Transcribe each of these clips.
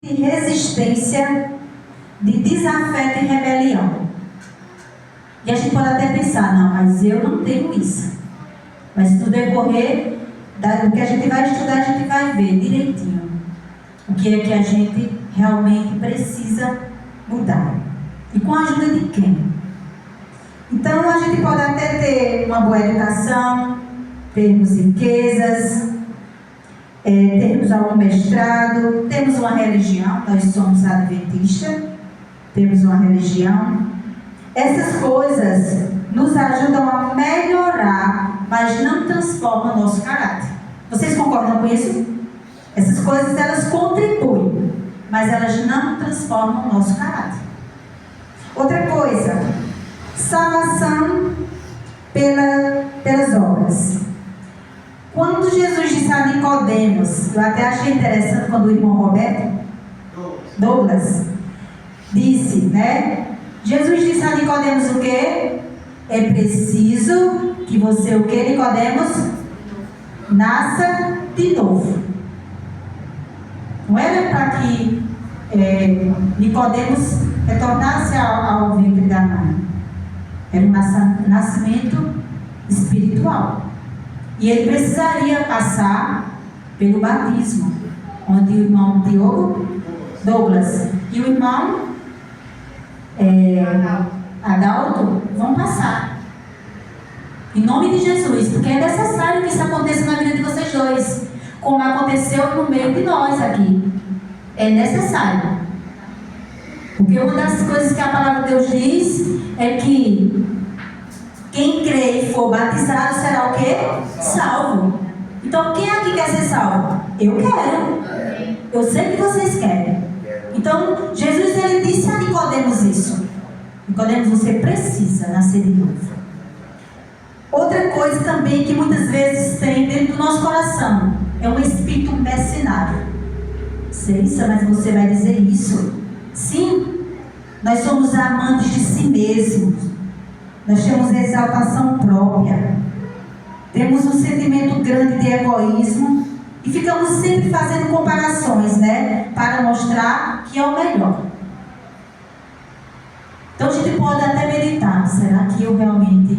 de resistência, de desafeto e rebelião. E a gente pode até pensar, não, mas eu não tenho isso. Mas no decorrer do que a gente vai estudar, a gente vai ver direitinho o que é que a gente realmente precisa mudar. E com a ajuda de quem? Então a gente pode até ter uma boa educação, termos riquezas, termos algum mestrado, temos uma religião, nós somos adventistas, temos uma religião. Essas coisas nos ajudam a melhorar, mas não transformam o nosso caráter. Vocês concordam com isso? Essas coisas, elas contribuem, mas elas não transformam o nosso caráter. Outra coisa, salvação pelas obras. Quando Jesus disse a Nicodemos, eu até achei interessante quando o irmão Roberto Douglas disse, né? Jesus disse a Nicodemos o quê? É preciso que você, o que, Nicodemos? Nasça de novo. Não era para que Nicodemos retornasse ao ventre da mãe. Era um nascimento espiritual. E ele precisaria passar pelo batismo, onde o irmão Diogo Douglas e o irmão Adalto vão passar. Em nome de Jesus, porque é necessário que isso aconteça na vida de vocês dois, como aconteceu no meio de nós aqui. É necessário. Porque uma das coisas que a palavra de Deus diz é que quem crê e for batizado será o quê? Salvo. Então quem aqui quer ser salvo? Eu quero. Eu sei que vocês querem. Então Jesus, ele disse a Nicodemos isso. Nicodemos, você precisa nascer de novo. Outra coisa também que muitas vezes tem dentro do nosso coração é um espírito mercenário. Cissa, mas você vai dizer isso? Sim, nós somos amantes de si mesmos. Nós temos exaltação própria. Temos um sentimento grande de egoísmo e ficamos sempre fazendo comparações, né? Para mostrar que é o melhor. Então a gente pode até meditar. Será que eu realmente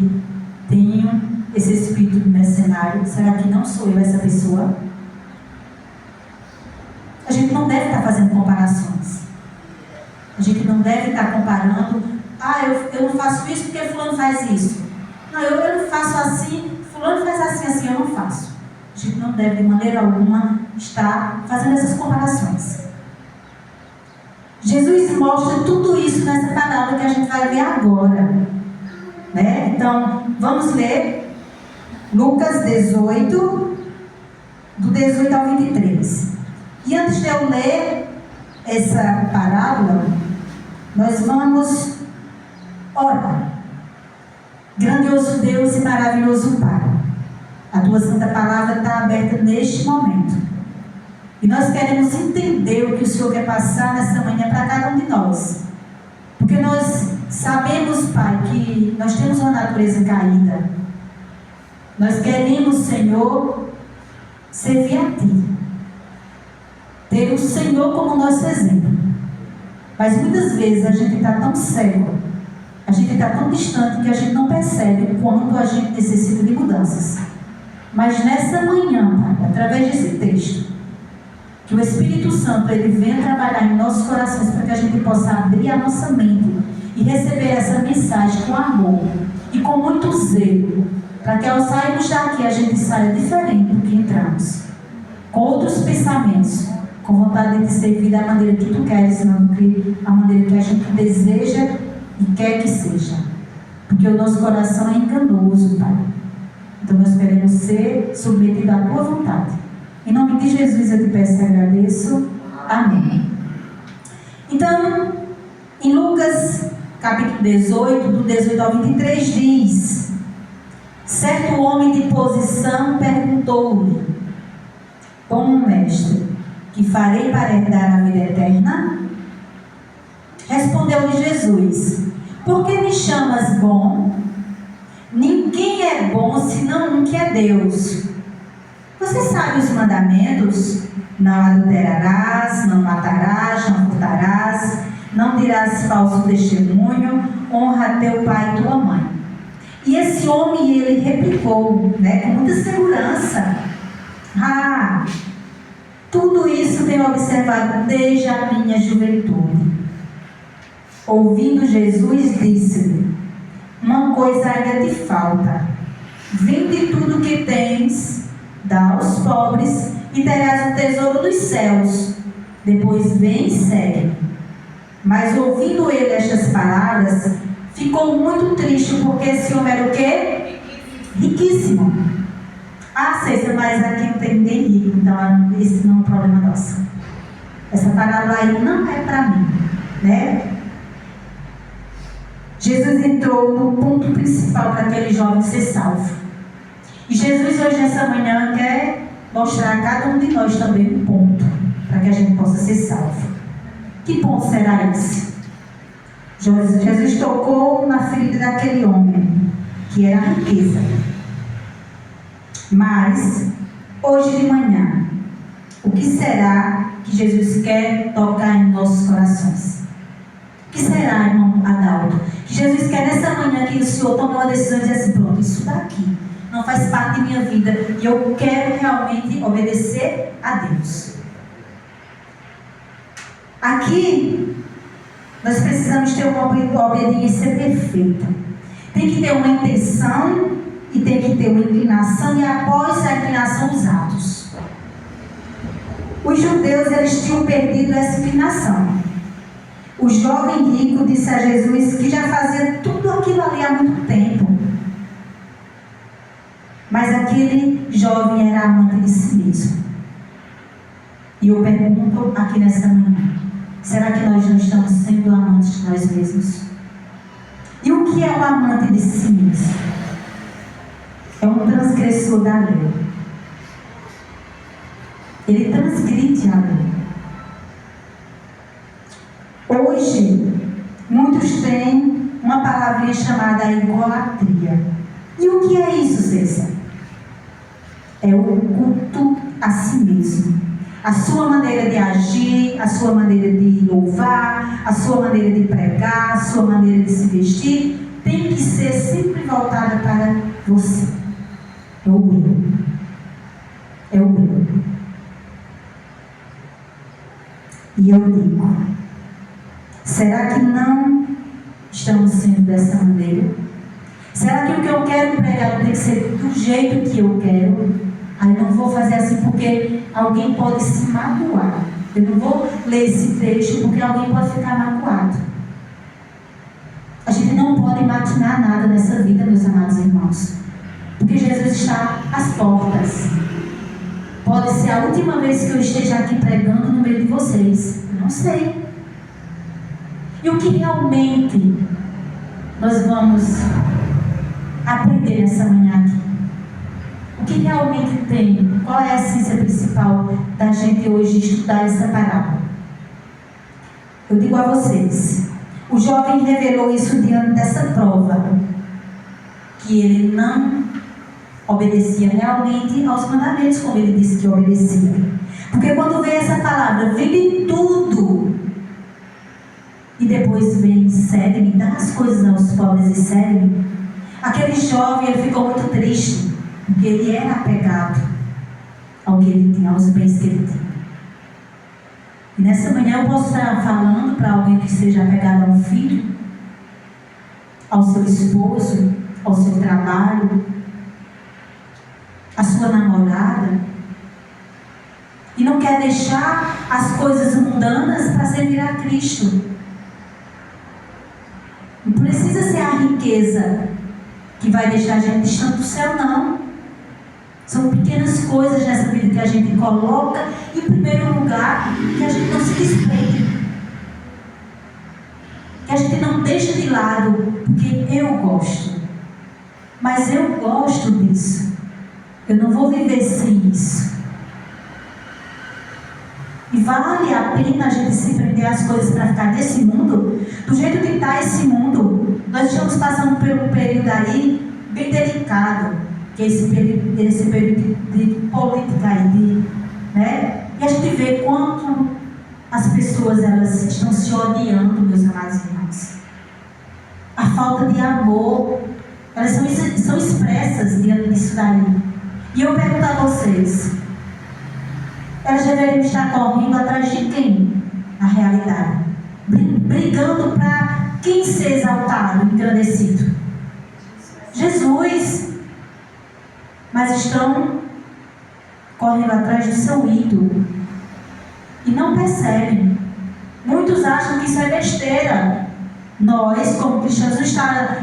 tenho esse espírito de mercenário? Será que não sou eu essa pessoa? A gente não deve estar fazendo comparações. A gente não deve estar comparando. Eu não faço isso porque fulano faz isso. Não, eu não faço assim, fulano faz assim, eu não faço. A gente não deve de maneira alguma estar fazendo essas comparações. Jesus mostra tudo isso nessa palavra que a gente vai ver agora, né? Então, vamos ler Lucas 18, do 18 ao 23. E antes de eu ler essa parábola, nós vamos orar. Grandioso Deus e maravilhoso Pai, a Tua Santa Palavra está aberta neste momento. E nós queremos entender o que o Senhor quer passar nessa manhã para cada um de nós. Porque nós sabemos, Pai, que nós temos uma natureza caída. Nós queremos, Senhor, servir a Ti. Ter o Senhor como nosso exemplo. Mas muitas vezes a gente está tão cego, a gente está tão distante que a gente não percebe o quanto a gente necessita de mudanças. Mas nessa manhã, Pai, através desse texto, que o Espírito Santo ele venha trabalhar em nossos corações para que a gente possa abrir a nossa mente e receber essa mensagem com amor e com muito zelo, para que ao sairmos daqui a gente saia diferente do que entramos, com outros pensamentos, com vontade de servir da maneira que Tu queres, não a maneira que a gente deseja e quer que seja. Porque o nosso coração é enganoso, Pai. Então nós queremos ser submetidos à Tua vontade. Em nome de Jesus eu te peço e agradeço. Amém. Então, em Lucas capítulo 18, do 18 ao 23 diz: certo homem de posição perguntou-lhe: bom mestre, que farei para herdar a vida eterna? Respondeu-lhe Jesus: por que me chamas bom? Ninguém é bom senão um que é Deus. Você sabe os mandamentos? Não adulterarás, não matarás, não furtarás, não dirás falso testemunho, honra teu pai e tua mãe. E esse homem, ele replicou, com muita segurança: tudo isso tenho observado desde a minha juventude. Ouvindo Jesus, disse-lhe: uma coisa ainda te falta. Vende tudo que tens, dá aos pobres, e terás um tesouro nos céus. Depois vem e segue. Mas ouvindo ele estas palavras, ficou muito triste, porque esse homem era o quê? Riquíssimo. César, mas aqui não tem ninguém rico, então esse não é um problema nosso. Essa parábola aí não é para mim, Jesus entrou no ponto principal para aquele jovem ser salvo. E Jesus hoje nessa manhã quer mostrar a cada um de nós também um ponto para que a gente possa ser salvo. Que ponto será esse? Jesus tocou na ferida daquele homem, que era a riqueza. Mas, hoje de manhã, o que será que Jesus quer tocar em nossos corações? O que será, irmão Adalto? Que Jesus quer nessa manhã que o Senhor tome uma decisão e dizer assim: pronto, isso daqui não faz parte de minha vida e eu quero realmente obedecer a Deus. Aqui, nós precisamos ter uma obediência perfeita. Tem que ter uma intenção e tem que ter uma inclinação, e após a inclinação, os atos. Os judeus, eles tinham perdido essa inclinação. O jovem rico disse a Jesus que já fazia tudo aquilo ali há muito tempo. Mas aquele jovem era amante de si mesmo. E eu pergunto aqui nessa manhã: será que nós não estamos sendo amantes de nós mesmos? E o que é um amante de si mesmo? É um transgressor da lei. Ele transgride a lei. Hoje, muitos têm uma palavrinha chamada idolatria. E o que é isso, César? É o culto a si mesmo. A sua maneira de agir, a sua maneira de louvar, a sua maneira de pregar, a sua maneira de se vestir, tem que ser sempre voltada para você. É o eu. É o eu. E eu digo: será que não estamos sendo dessa maneira? Será que o que eu quero pregar tem que ser do jeito que eu quero? Aí não vou fazer assim porque alguém pode se magoar. Eu não vou ler esse texto porque alguém pode ficar magoado. A gente não pode maquinar nada nessa vida, meus amados irmãos, porque Jesus está às portas. Pode ser a última vez que eu esteja aqui pregando no meio de vocês. Eu não sei. E o que realmente nós vamos aprender nessa manhã aqui? O que realmente tem? Qual é a essência principal da gente hoje estudar essa parábola? Eu digo a vocês: o jovem revelou isso diante dessa prova, que ele não obedecia realmente aos mandamentos, como ele disse que obedecia. Porque quando vem essa palavra, vende tudo, e depois vem, segue-me, dá as coisas aos pobres e segue-me. Aquele jovem, ele ficou muito triste, porque ele era apegado ao que ele tinha, aos bens que ele tinha. E nessa manhã eu posso estar falando para alguém que seja apegado a um filho, ao seu esposo, ao seu trabalho, à sua namorada, e não quer deixar as coisas mundanas para servir a Cristo. Não precisa ser a riqueza que vai deixar a gente distante do céu, não. São pequenas coisas nessa vida que a gente coloca em primeiro lugar, que a gente não se desprende, que a gente não deixa de lado, porque eu gosto. Mas eu gosto disso. Eu não vou viver sem isso. E vale a pena a gente se prender às coisas para ficar nesse mundo? Do jeito que está esse mundo, nós estamos passando por um período aí bem delicado, que é esse período de política aí, E a gente vê quanto as pessoas elas estão se odiando, meus amados irmãos. A falta de amor, elas são expressas diante disso daí. E eu pergunto a vocês, elas deveriam estar correndo atrás de quem, na realidade? Brigando para quem ser exaltado, engrandecido? Jesus. Mas estão correndo atrás do seu ídolo e não percebem. Muitos acham que isso é besteira. Nós, como cristãos, não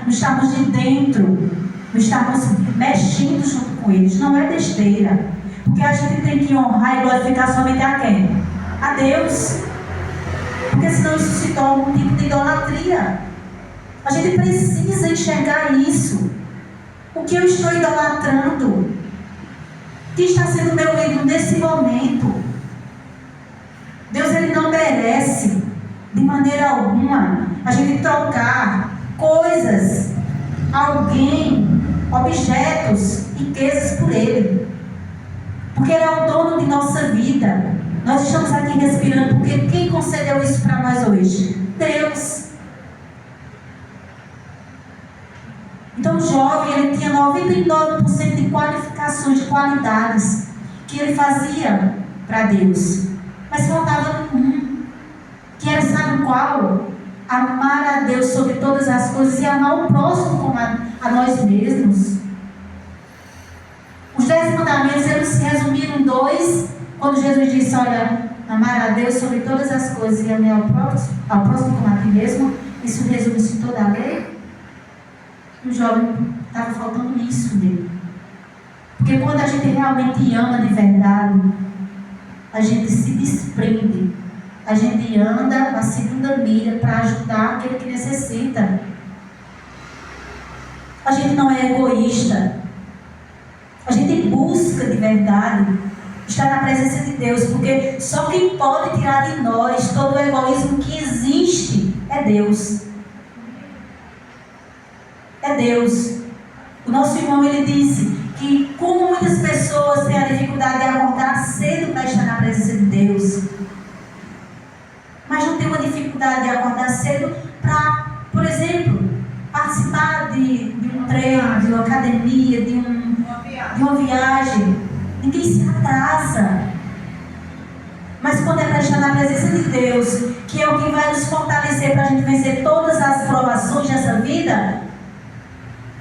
estamos de dentro, não estamos mexendo junto com eles. Não é besteira, porque a gente tem que honrar e glorificar somente a quem? A Deus. Porque senão isso se torna um tipo de idolatria. A gente precisa enxergar isso. O que eu estou idolatrando? Que está sendo meu ídolo nesse momento? Deus, Ele não merece de maneira alguma a gente trocar coisas, alguém, objetos, riquezas por Ele. Porque Ele é o dono de nossa vida. Nós estamos aqui respirando porque quem concedeu isso para nós hoje? Deus. Então o jovem, ele tinha 99% de qualificações, de qualidades que ele fazia para Deus. Mas faltava um, que era, sabe qual? Amar a Deus sobre todas as coisas e amar o próximo como a nós mesmos. Os 10 mandamentos, eles se resumiram em 2, quando Jesus disse, olha, amar a Deus sobre todas as coisas e amar ao próximo como a ti mesmo. Isso resume-se em toda a lei. O jovem estava faltando isso nele. Porque quando a gente realmente ama de verdade, a gente se desprende. A gente anda na segunda milha para ajudar aquele que necessita. A gente não é egoísta. A gente busca de verdade estar na presença de Deus. Porque só quem pode tirar de nós todo o egoísmo que existe é Deus. É Deus. O nosso irmão, ele disse que como muitas pessoas têm a dificuldade de acordar cedo para estar na presença de Deus, mas não tem uma dificuldade de acordar cedo para, por exemplo, participar de um treino, de uma academia, de uma viagem. Ninguém se atrasa. Mas quando é para estar na presença de Deus, que é o que vai nos fortalecer para a gente vencer todas as provações dessa vida,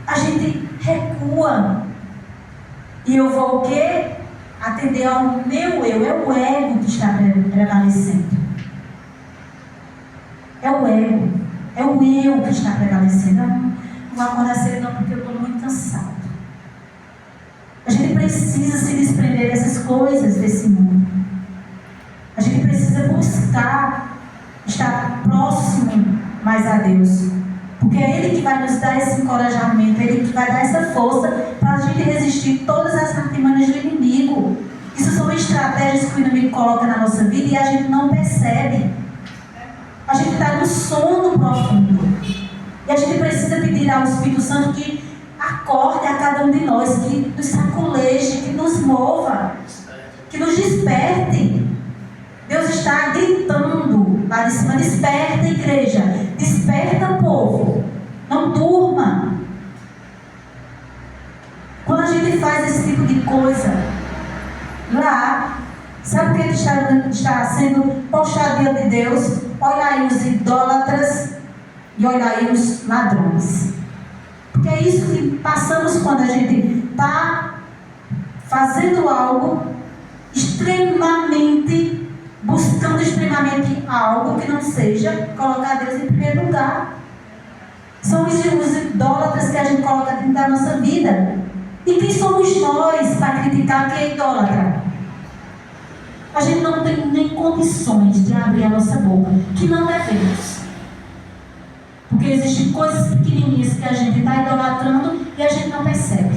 a gente recua. E eu vou o quê? Atender ao meu eu. É o ego que está prevalecendo. É o ego. É o eu que está prevalecendo. Eu não vou acordar cedo não, porque eu estou muito cansado. A gente precisa se desprender dessas coisas desse mundo. A gente precisa buscar estar próximo mais a Deus. Porque é Ele que vai nos dar esse encorajamento, é Ele que vai dar essa força para a gente resistir todas as artimanhas do inimigo. Isso são estratégias que o inimigo coloca na nossa vida e a gente não percebe. A gente está no sono profundo. E a gente precisa pedir ao Espírito Santo que acorde a cada um de nós, que nos saculeje, que nos mova, que nos desperte. Deus está gritando lá de cima, desperta, igreja, desperta, povo, não durma. Quando a gente faz esse tipo de coisa lá, sabe o que está sendo postado diante de Deus? Olha aí os idólatras e olha aí os ladrões. Porque é isso que passamos quando a gente está fazendo algo extremamente, buscando extremamente algo que não seja colocar Deus em primeiro lugar. São os idólatras que a gente coloca dentro da nossa vida. E quem somos nós para criticar quem é idólatra? A gente não tem nem condições de abrir a nossa boca, que não devemos. Porque existem coisas pequenininhas que a gente está idolatrando e a gente não percebe.